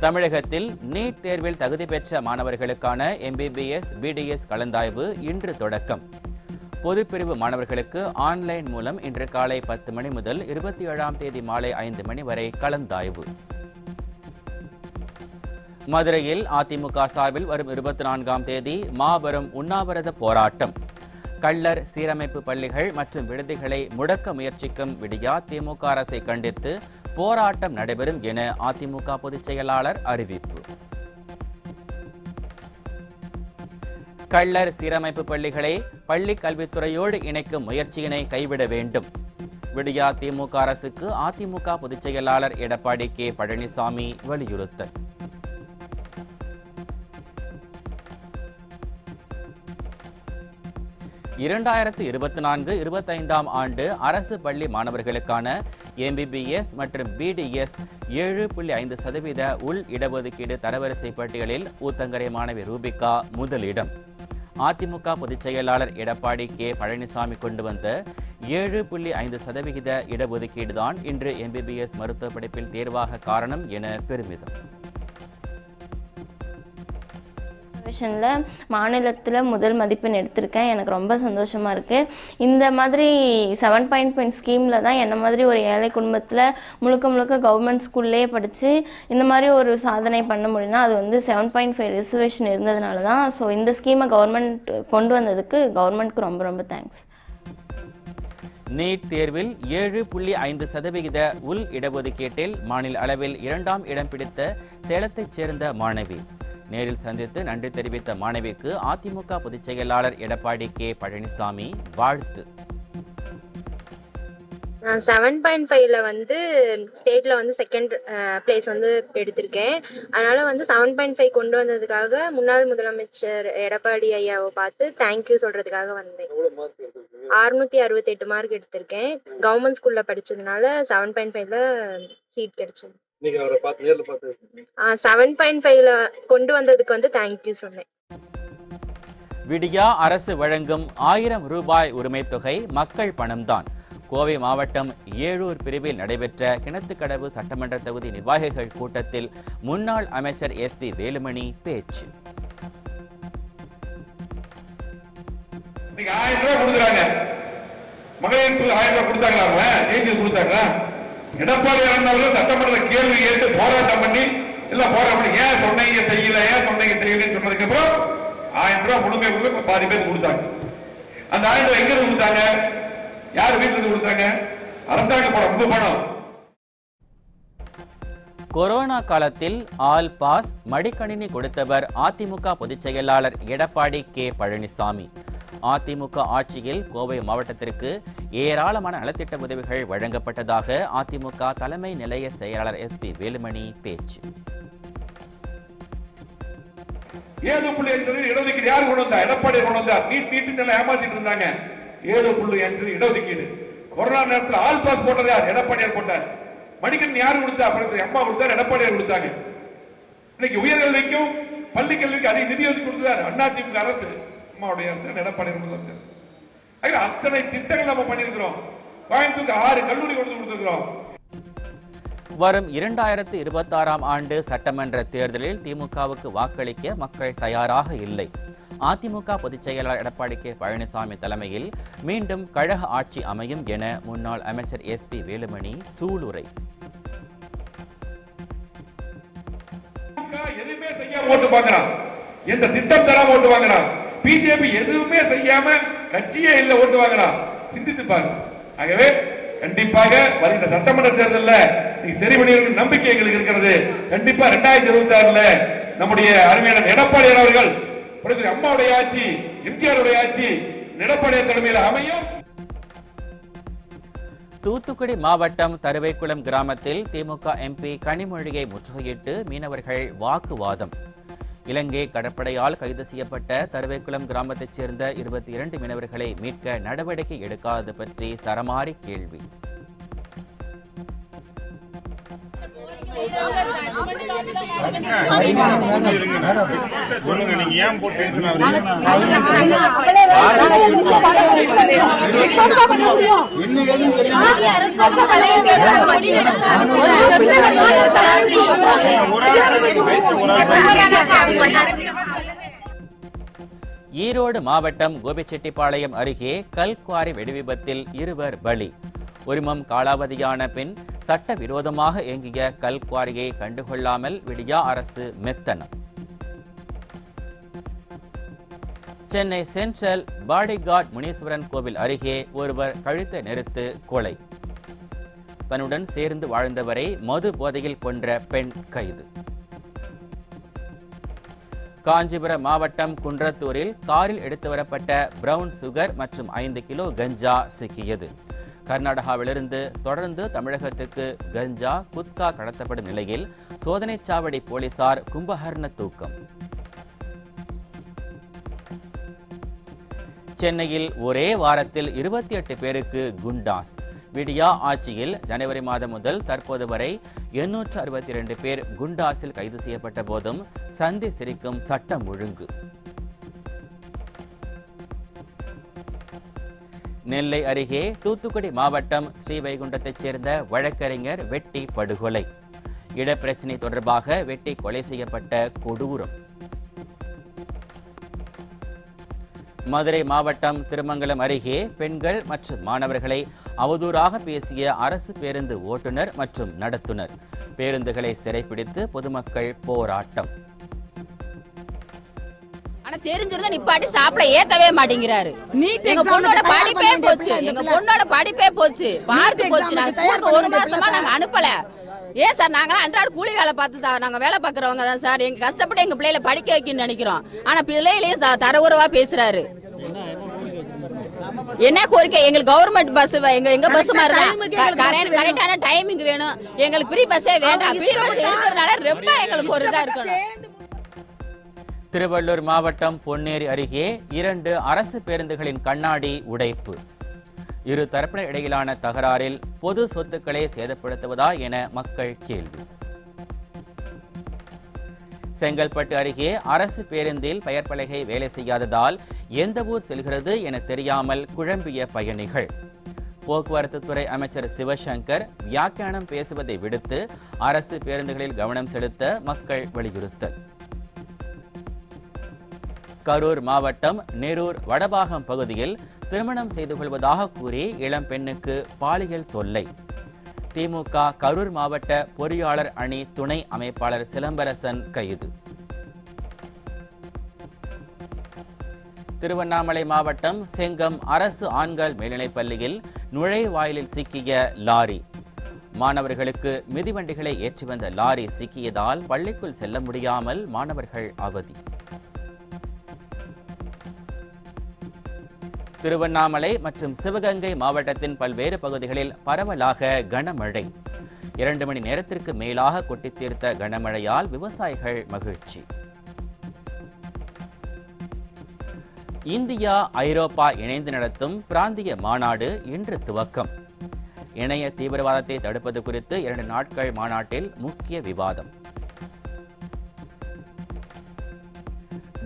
தமிழகத்தில் நீட் தேர்வில் தகுதி பெற்ற மாணவர்களுக்கான MBBS, BDS கலந்தாய்வு இன்று தொடக்கம். பொதுப்பிரிவு மாணவர்களுக்கு ஆன்லைன் மூலம் இன்று காலை 10 மணி முதல் 27ஆம் தேதி மாலை 5 மணி வரை கலந்தாய்வு. மதுரையில் அதிமுக சார்பில் வரும் 24ஆம் தேதி மாபெரும் உண்ணாவிரத போராட்டம். கள்ளர் சீரமைப்பு பள்ளிகள் மற்றும் விடுதிகளை முடக்க முயற்சிக்கும் விடியா திமுக அரசை கண்டித்து போராட்டம் நடைபெறும் என அதிமுக பொதுச் செயலாளர் அறிவிப்பு. கள்ளர் சீரமைப்பு பள்ளிகளை பள்ளி கல்வித்துறையோடு இணைக்கும் முயற்சியினை கைவிட வேண்டும். விடியா திமுக அரசுக்கு அதிமுக பொதுச் செயலாளர் எடப்பாடி கே பழனிசாமி வலியுறுத்தல். இரண்டாயிரத்து 24-25ஆம் ஆண்டு அரசு பள்ளி மாணவர்களுக்கான MBBS மற்றும் BDS 7.5% உள் இடஒதுக்கீடு தரவரிசை பட்டியலில் ஊத்தங்கரை மாணவி ரூபிகா முதலிடம். அதிமுக பொதுச் செயலாளர் எடப்பாடி கே பழனிசாமி கொண்டு வந்த 7.5% இடஒதுக்கீடுதான் இன்று MBBS மருத்துவ படிப்பில் தேர்வாக காரணம் என பெருமிதம். மாநிலத்தில் முதல் மதிப்பெண் எடுத்திருக்கேன். எனக்கு ரொம்ப சந்தோஷமாக இருக்குது. இந்த மாதிரி 7.5 ஸ்கீமில் தான் என்ன மாதிரி ஒரு ஏழை குடும்பத்தில் முழுக்க கவர்மெண்ட் ஸ்கூல்லேயே படித்து இந்த மாதிரி ஒரு சாதனை பண்ண முடியும்னா அது வந்து 7.5 ரிசர்வேஷன் இருந்ததுனால தான். ஸோ இந்த ஸ்கீமை கவர்மெண்ட் கொண்டு வந்ததுக்கு கவர்மெண்ட்க்கு ரொம்ப தேங்க்ஸ். நீட் தேர்வில் 7.5% உள் இடஒதுக்கீட்டில் மாநில அளவில் 2ஆம் இடம் பிடித்த சேலத்தைச் சேர்ந்த மாணவி. நேரில் சந்தித்து நன்றி தெரிவித்த மாணவிக்கு அதிமுக பொதுச் செயலாளர் எடப்பாடி கே பழனிசாமி வாழ்த்து. 7.5ல வந்து ஸ்டேட்ல வந்து செகண்ட் பிளேஸ் வந்து எடுத்திருக்கேன். அதனால வந்து 7.5 கொண்டு வந்ததுக்காக முன்னாள் முதலமைச்சர் எடப்பாடி ஐயாவை பார்த்து தேங்க்யூ சொல்றதுக்காக வந்தேன். 668 மார்க் எடுத்திருக்கேன். கவர்மெண்ட் ஸ்கூல்ல படிச்சதுனால 7.5ல சீட் கிடைச்சது. 7.5ல கொண்டு வந்ததுக்கு வந்து தேங்க்யூ சொன்னேன். விடியா அரசு வழங்கும் 1000 ரூபாய் உரிமைத் தொகை மக்கள் பணம்தான். கோவை மாவட்டம் ஏழூர் பிரிவில் நடைபெற்ற கிணத்துக்கடவு சட்டமன்ற தொகுதி நிர்வாகிகள் கூட்டத்தில் முன்னாள் அமைச்சர் SP வேலுமணி பேச்சு. 1000 ரூபாய் கொடுக்குறாங்க. மகளிருக்கு 1000 ரூபாய் கொடுத்தாங்களா? ஏஜி கொடுத்தாங்களா? எடப்பாடி அவர்கள் சட்டமன்ற கேள்வி கேட்டு போராட்டம் பண்ணி இல்ல போராட்டம் ஏன் சொன்னீங்க செய்யல, ஏன் சொன்னீங்க செய்யலன்னு சொன்னதுக்கு அப்புறம் 1000 ரூபாய் முழுமை கொடுத்து பாதி பேருக்கு கொடுத்தாங்க. அந்த 1000 ரூபாய் எங்க இருந்து கொடுத்தாங்க? யார் வீட்டுல இருந்து கொடுத்தாங்க? அரசாங்க பணம், ரொம்ப பணம். கொரோனா காலத்தில் ஆல் பாஸ் மடிக்கணினி கொடுத்தவர் அதிமுக பொதுச் செயலாளர் எடப்பாடி கே பழனிசாமி. அதிமுக ஆட்சியில் கோவை மாவட்டத்திற்கு ஏராளமான நலத்திட்ட உதவிகள் வழங்கப்பட்டதாக அதிமுக தலைமை நிலைய செயலாளர் SP வேலுமணி பேச்சு. 7.5 இடஒதுக்கீடு யார் கொண்டு வந்தா? எடப்பாடி கொண்டு வந்தார். நீட் ஏமாத்திட்டு இருந்தாங்க. 7.5 இடஒதுக்கீடு. கொரோனா நேரத்தில் ஆல் பாஸ் போட்டது யார்? எடப்பாடியார் போட்டார். மடிக்கணினி யார் கொடுத்தா? அம்மா கொடுத்தார், எடப்பாடியார் கொடுத்தாங்க. இன்னைக்கு உயர்கல்விக்கும் பள்ளி கல்விக்கு அதிக நிதி ஒதுக்கி கொடுத்தார் அதிமுக அரசு. அம்மாவுடைய எடப்பாடியார் முதலமைச்சர். அத்தனை திட்டங்கள் நம்ம பண்ணியிருக்கிறோம். கோயம்புத்தூருக்கு 6 கல்லூரி கொண்டு கொடுத்திருக்கிறோம். வரும் 2026ஆம் ஆண்டு சட்டமன்ற தேர்தலில் திமுகவுக்கு வாக்களிக்க மக்கள் தயாராக இல்லை. அதிமுக பொதுச் செயலாளர் எடப்பாடி கே பழனிசாமி தலைமையில் மீண்டும் கழக ஆட்சி அமையும் என முன்னாள் அமைச்சர் SP வேலுமணி சூளுரை. எதுவுமே செய்யாம ஓட்டு வாங்குறான், எந்த திட்டம் தராம ஓட்டு வாங்குறான். பிஜேபி எதுவுமே செய்யாம கட்சியே இல்ல ஓட்டு வாங்குறான். சிந்தித்து பாருங்க. ஆகவே கண்டிப்பாக வருகிற சட்டமன்ற தேர்தலில் நீ சரி பண்ணியிருக்கும் நம்பிக்கை எங்களுக்கு இருக்கிறது. கண்டிப்பா 2026ல நம்முடைய அருமையான எடப்பாடியார் அவர்கள் அம்மாவுடைய ஆட்சி, எம்ஜிஆருடைய ஆட்சி எடப்பாடியார் தலைமையில் அமையும். தூத்துக்குடி மாவட்டம் தருவைக்குளம் கிராமத்தில் திமுக MP கனிமொழியை முற்றுகையிட்டு மீனவர்கள் வாக்குவாதம். இலங்கை கடற்படையால் கைது செய்யப்பட்ட தருவைக்குளம் கிராமத்தைச் சேர்ந்த 22 மீனவர்களை மீட்க நடவடிக்கை எடுக்காதது பற்றி சரமாரி கேள்வி. சொல்லுங்க, நீங்க ஏன் போட்டு ஈரோடு மாவட்டம் கோபிச்செட்டிப்பாளையம் அருகே கல்குவாரி வெடிவிபத்தில் 2 பலி. உரிமம் காலாவதியான பின் சட்டவிரோதமாக இயங்கிய கல்குவாரியை கண்டுகொள்ளாமல் விடியா அரசு மெத்தனம். சென்னை சென்ட்ரல் பாடிகார்ட் முனீஸ்வரன் கோவில் அருகே ஒருவர் கழுத்தை நெரித்து கொலை. தன்னுடன் சேர்ந்து வாழ்ந்தவரை மது போதையில் கொன்ற பெண் கைது. காஞ்சிபுரம் மாவட்டம் குன்றத்தூரில் காரில் எடுத்து வரப்பட்ட பிரவுன் சுகர் மற்றும் 5 கிலோ கஞ்சா சிக்கியது. கர்நாடகாவிலிருந்து தொடர்ந்து தமிழகத்துக்கு கஞ்சா குட்கா கடத்தப்படும் நிலையில் சோதனைச் சாவடி போலீசார் கும்பகர்ண தூக்கம். சென்னையில் ஒரே வாரத்தில் 28 பேருக்கு குண்டாஸ். விடியா ஆட்சியில் ஜனவரி மாதம் முதல் தற்போது வரை 862 பேர் குண்டாஸில் கைது செய்யப்பட்ட போதும் சந்தி சிரிக்கும் சட்டம் ஒழுங்கு. நெல்லை அருகே தூத்துக்குடி மாவட்டம் ஸ்ரீவைகுண்டத்தைச் சேர்ந்த வழக்கறிஞர் வெட்டி படுகொலை. இடப்பிரச்சினை தொடர்பாக வெட்டி கொலை செய்யப்பட்ட கொடூரம். மதுரை மாவட்டம் திருமங்கலம் அருகே பெண்கள் மற்றும் மாணவர்களை அவதூறாக பேசிய அரசு பேருந்து ஓட்டுநர் மற்றும் நடத்துனர். பேருந்துகளை சிறைப்பிடித்து பொதுமக்கள் போராட்டம். தெரிஞ்சிருந்தா நிப்பாட்டி சாப்பிட ஏத்தவே மாட்டேங்கிறாரு. எங்க பொண்ணோட படிப்பே போச்சு, பார்த்து போச்சு. நாங்க 1 மாசமா நாங்க அனுப்பல. ஏன் சார், நாங்க அன்றாட கூலி வேலை பார்த்து நாங்க வேலை பாக்குறவங்க தான் சார். எங்க கஷ்டப்பட்டு எங்க பிள்ளைகளை படிக்க வைக்கணும்னு நினைக்கிறோம். ஆனா பிள்ளையிலேயே தரவுறவா பேசுறாரு. என்ன கோரிக்கை? எங்களுக்கு கவர்மெண்ட் பஸ், எங்க பஸ் மாதிரி கரெக்டான டைமிங் வேணும். எங்களுக்கு ஃப்ரீ பஸ்ஸே வேண்டாம். ஃப்ரீ பஸ் இருக்கிறதுனால ரொம்ப எங்களுக்கு ஒரு இதா இருக்கணும். திருவள்ளூர் மாவட்டம் பொன்னேரி அருகே 2 அரசு பேருந்துகளின் கண்ணாடி உடைப்பு. இரு தரப்பினர் இடையிலான தகராறில் பொது சொத்துக்களை சேதப்படுத்துவதா என மக்கள் கேள்வி. செங்கல்பட்டு அருகே அரசு பேருந்தில் பெயர் பலகை வேலை செய்யாததால் எந்த ஊர் செல்கிறது என தெரியாமல் குழம்பிய பயணிகள். போக்குவரத்து துறை அமைச்சர் சிவசங்கர் வியாக்கியானம் பேசுவதை விடுத்து அரசு பேருந்துகளில் கவனம் செலுத்த மக்கள் வலியுறுத்தல். கரூர் மாவட்டம் நெரூர் வடபாகம் பகுதியில் திருமணம் செய்து கொள்வதாக கூறி இளம் பெண்ணுக்கு பாலியல் தொல்லை. திமுக கரூர் மாவட்ட பொறியாளர் அணி துணை அமைப்பாளர் சிலம்பரசன் கைது. திருவண்ணாமலை மாவட்டம் செங்கம் அரசு ஆண்கள் மேல்நிலைப்பள்ளியில் நுழைவாயிலில் சிக்கிய லாரி. மாணவர்களுக்கு மிதிவண்டிகளை ஏற்றி வந்த லாரி சிக்கியதால் பள்ளிக்குள் செல்ல முடியாமல் மாணவர்கள் அவதி. திருவண்ணாமலை மற்றும் சிவகங்கை மாவட்டத்தின் பல்வேறு பகுதிகளில் பரவலாக கனமழை. 2 மணி நேரத்திற்கு மேலாக கொட்டி தீர்த்த கனமழையால் விவசாயிகள் மகிழ்ச்சி. இந்தியா ஐரோப்பா இணைந்து நடத்தும் பிராந்திய மாநாடு இன்று துவக்கம். இணைய தீவிரவாதத்தை தடுப்பது குறித்து 2 நாட்கள் மாநாட்டில் முக்கிய விவாதம்.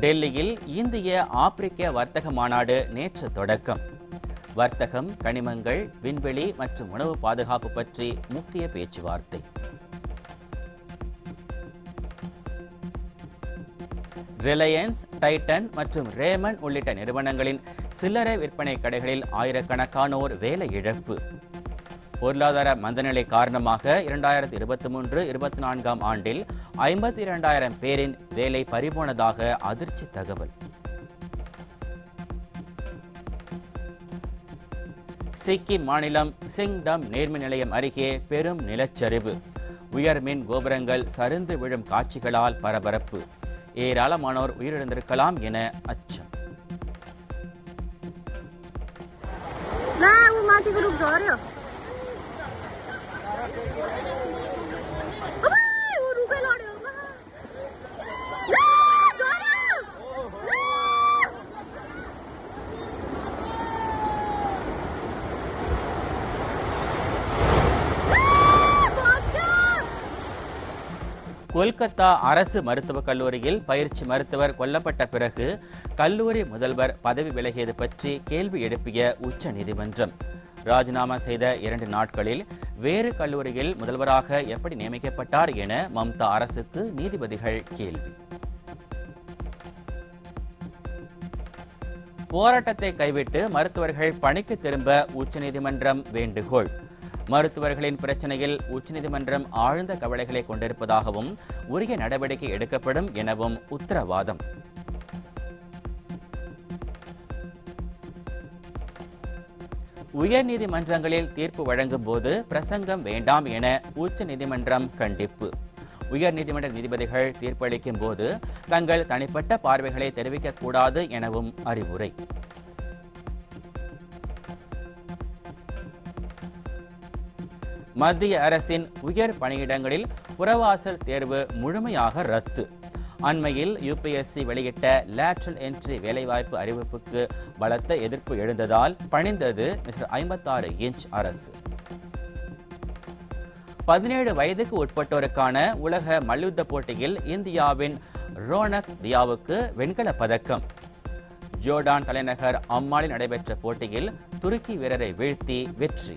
டெல்லியில் இந்திய ஆப்பிரிக்க வர்த்தக மாநாடு நேற்று தொடக்கம். வர்த்தகம், கனிமங்கள், விண்வெளி மற்றும் உணவு பாதுகாப்பு பற்றி முக்கிய பேச்சுவார்த்தை. ரிலையன்ஸ், டைட்டன் மற்றும் ரேமன் உள்ளிட்ட நிறுவனங்களின் சில்லறை விற்பனை கடைகளில் ஆயிரக்கணக்கானோர் வேலை இழப்பு. பொருளாதார மந்தநிலை காரணமாக 2023-24 ஆண்டில் 52,000 பேரின் வேலை பறிபோனதாக அதிர்ச்சி தகவல். சிக்கிம் மாநிலம் சிங்டம் நீர்மின் நிலையம் அருகே பெரும் நிலச்சரிவு. உயர் மின் கோபுரங்கள் சரிந்து விழும் காட்சிகளால் பரபரப்பு. ஏராளமானோர் உயிரிழந்திருக்கலாம் என அச்சம். கொல்கத்தா அரசு மருத்துவக் கல்லூரியில் பயிற்சி மருத்துவர் கொல்லப்பட்ட பிறகு கல்லூரி முதல்வர் பதவி விலகியது பற்றி கேள்வி எழுப்பிய உச்சநீதிமன்றம். ராஜினாமா செய்த 2 நாட்களில் வேறு கல்லூரியில் முதல்வராக எப்படி நியமிக்கப்பட்டார் என மம்தா அரசுக்கு நீதிபதிகள் கேள்வி. போராட்டத்தை கைவிட்டு மருத்துவர்கள் பணிக்கு திரும்ப உச்சநீதிமன்றம் வேண்டுகோள். மருத்துவர்களின் பிரச்சனையில் உச்சநீதிமன்றம் ஆழ்ந்த கவலைகளை கொண்டிருப்பதாகவும் உரிய நடவடிக்கை எடுக்கப்படும் எனவும் உத்தரவாதம். உயர்நீதிமன்றங்களில் தீர்ப்பு வழங்கும் போது பிரசங்கம் வேண்டாம் என உச்சநீதிமன்றம் கண்டிப்பு. உயர்நீதிமன்ற நீதிபதிகள் தீர்ப்பளிக்கும் போது தங்கள் தனிப்பட்ட பார்வைகளை தெரிவிக்கக்கூடாது எனவும் அறிவுரை. மத்திய அரசின் உயர் பணியிடங்களில் புறவாசல் தேர்வு முழுமையாக ரத்து. அண்மையில் யுபிஎஸ்சி வெளியிட்ட லேட்ரல் என்ட்ரி வேலைவாய்ப்பு அறிவிப்புக்கு பலத்த எதிர்ப்பு எழுந்ததால் பணிந்தது மிஸ்டர் 56 இன்ச் அரசு. 17 வயதுக்கு உட்பட்டோருக்கான உலக மல்யுத்த போட்டியில் இந்தியாவின் ரோனக் தியாவுக்கு வெண்கலப் பதக்கம். ஜோர்டான் தலைநகர் அம்மானில் நடைபெற்ற போட்டியில் துருக்கி வீரரை வீழ்த்தி வெற்றி.